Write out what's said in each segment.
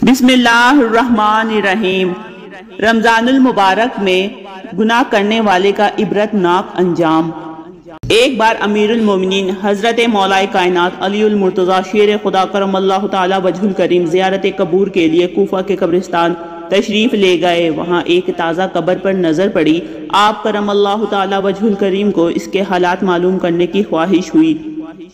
بسم اللہ الرحمن الرحیم۔ رمضان المبارک میں گناہ کرنے والے کا عبرت ناک انجام۔ ایک بار امیر المومنین حضرت مولا کائنات علی المرتضی شیر خدا کرم اللہ تعالی وجہ الکریم زیارت قبور کے لیے کوفہ کے قبرستان تشریف لے گئے۔ وہاں ایک تازہ قبر پر نظر پڑی۔ آپ کرم اللہ تعالی وجہ الکریم کو اس کے حالات معلوم کرنے کی خواہش ہوئی،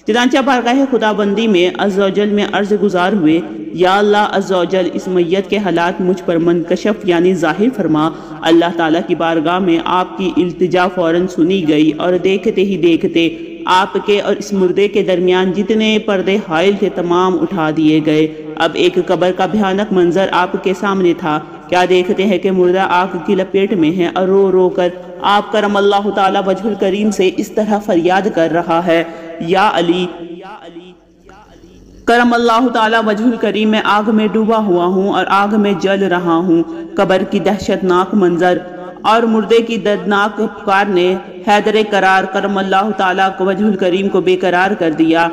چنانچہ بارگاہ خدا بندی میں عز و جل میں عرض گزار ہوئے، یا اللہ عز و جل اس میت کے حالات مجھ پر منکشف یعنی ظاہر فرما۔ اللہ تعالیٰ کی بارگاہ میں آپ کی التجا فوراً سنی گئی اور دیکھتے ہی دیکھتے آپ کے اور اس مردے کے درمیان جتنے پردے حائل تھے تمام اٹھا دیے گئے۔ اب ایک قبر کا بھیانک منظر آپ کے سامنے تھا۔ کیا دیکھتے ہیں کہ مردہ آگ کی لپیٹ میں ہے اور رو رو کر آپ کرم اللہ تعالی وجہ الکریم سے اس طرح فریاد کر رہا ہے، یا علی کرم اللہ تعالی وجہ الکریم، میں آگ میں ڈوبا ہوا ہوں اور آگ میں جل رہا ہوں۔ قبر کی دہشت ناک منظر اور مردے کی دردناک پکار نے حیدر قرار کرم اللہ تعالی وجہ الکریم کو بے قرار کر دیا۔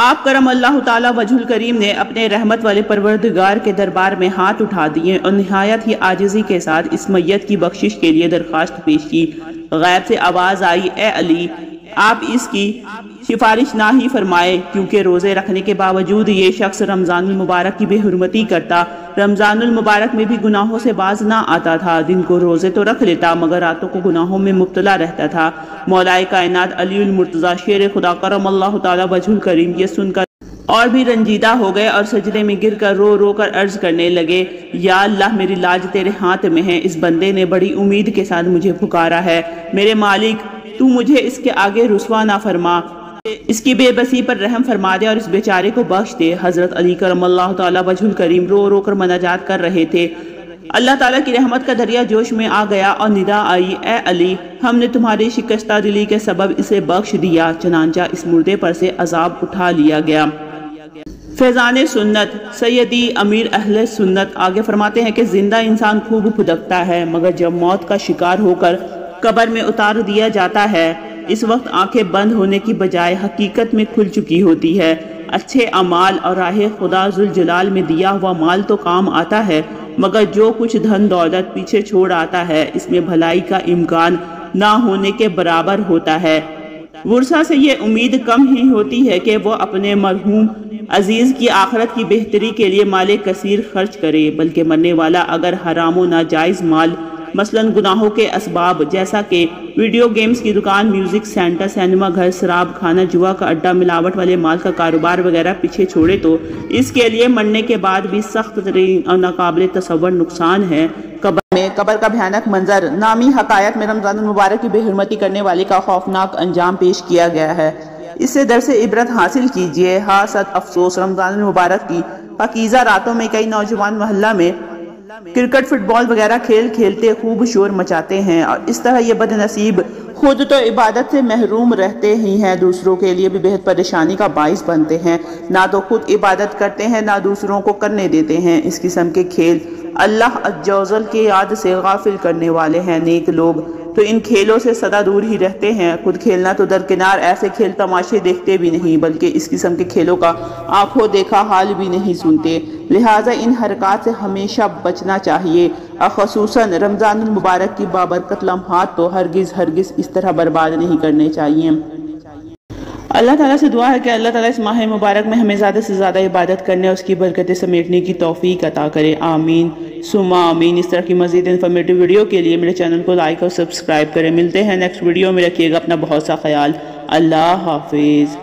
آپ کرم اللہ تعالی وجہ الکریم نے اپنے رحمت والے پروردگار کے دربار میں ہاتھ اٹھا دیے اور نہایت ہی عاجزی کے ساتھ اس میت کی بخشش کے لیے درخواست پیش کی۔ غیب سے آواز آئی، اے علی، آپ اس کی سفارش نہ ہی فرمائے، کیونکہ روزے رکھنے کے باوجود یہ شخص رمضان المبارک کی بے حرمتی کرتا۔ رمضان المبارک میں بھی گناہوں سے باز نہ آتا تھا، دن کو روزے تو رکھ لیتا مگر راتوں کو گناہوں میں مبتلا رہتا تھا۔ مولا کائنات علی المرتضی شیر خدا کرم اللہ تعالی وجہ الکریم یہ سن کر اور بھی رنجیدہ ہو گئے اور سجدے میں گر کر رو رو کر عرض کرنے لگے، یا اللہ میری لاج تیرے ہاتھ میں ہے۔ اس بندے نے بڑی امید کے ساتھ مجھے پکارا ہے، میرے مالک تو مجھے اس کے آگے رسوا نہ فرما، اس کی بے بسی پر رحم فرما دے اور اس بیچارے کو بخش دے۔ حضرت علی کرم اللہ تعالی وجہ الکریم رو رو کر مناجات کر رہے تھے۔ اللہ تعالیٰ کی رحمت کا دریا جوش میں آ گیا اور ندا آئی، اے علی، ہم نے تمہاری شکستہ دلی کے سبب اسے بخش دیا۔ چنانچہ اس مردے پر سے عذاب اٹھا لیا گیا۔ فیضان سنت سیدی امیر اہل سنت آگے فرماتے ہیں کہ زندہ انسان خوب پھدکتا ہے، مگر جب موت کا شکار ہو کر قبر میں اتار دیا جاتا ہے اس وقت آنکھیں بند ہونے کی بجائے حقیقت میں کھل چکی ہوتی ہے۔ اچھے اعمال اور راہ خدا ذوالجلال میں دیا ہوا مال تو کام آتا ہے، مگر جو کچھ دھن دولت پیچھے چھوڑ آتا ہے اس میں بھلائی کا امکان نہ ہونے کے برابر ہوتا ہے۔ ورثہ سے یہ امید کم ہی ہوتی ہے کہ وہ اپنے مرحوم عزیز کی آخرت کی بہتری کے لیے مال کثیر خرچ کرے، بلکہ مرنے والا اگر حرام و ناجائز مال مثلاً گناہوں کے اسباب جیسا کہ ویڈیو گیمز کی دکان، میوزک سینٹر، سینما گھر، شراب خانہ، جوا کا اڈا، ملاوٹ والے مال کا کاروبار وغیرہ پیچھے چھوڑے تو اس کے لیے مرنے کے بعد بھی سخت ترین اور ناقابل تصور نقصان ہے۔ قبر کا بھیانک منظر نامی حکایت میں رمضان المبارک کی بے حرمتی کرنے والے کا خوفناک انجام پیش کیا گیا ہے۔ اس سے درس عبرت حاصل کیجیے۔ ہاں صد افسوس، رمضان المبارک کی پاکیزہ راتوں میں کئی نوجوان محلہ میں کرکٹ، فٹ بال وغیرہ کھیل کھیلتے خوب شور مچاتے ہیں اور اس طرح یہ بد نصیب خود تو عبادت سے محروم رہتے ہی ہیں، دوسروں کے لیے بھی بہت پریشانی کا باعث بنتے ہیں۔ نہ تو خود عبادت کرتے ہیں نہ دوسروں کو کرنے دیتے ہیں۔ اس قسم کے کھیل اللہ عز و جل کی یاد سے غافل کرنے والے ہیں۔ نیک لوگ تو ان کھیلوں سے سدا دور ہی رہتے ہیں، خود کھیلنا تو درکنار، ایسے کھیل تماشے دیکھتے بھی نہیں، بلکہ اس قسم کے کھیلوں کا آنکھوں دیکھا حال بھی نہیں سنتے۔ لہٰذا ان حرکات سے ہمیشہ بچنا چاہیے، اور خصوصاً رمضان المبارک کی بابرکت لمحات تو ہرگز اس طرح برباد نہیں کرنے چاہیے۔ اللہ تعالیٰ سے دعا ہے کہ اللہ تعالیٰ اس ماہ مبارک میں ہمیں زیادہ سے زیادہ عبادت کرنے اور اس کی برکتیں سمیٹنے کی توفیق عطا کرے، آمین ثم آمین۔ اس طرح کی مزید انفارمیٹیو ویڈیو کے لیے میرے چینل کو لائک اور سبسکرائب کریں۔ ملتے ہیں نیکسٹ ویڈیو میں، رکھیے گا اپنا بہت سا خیال۔ اللہ حافظ۔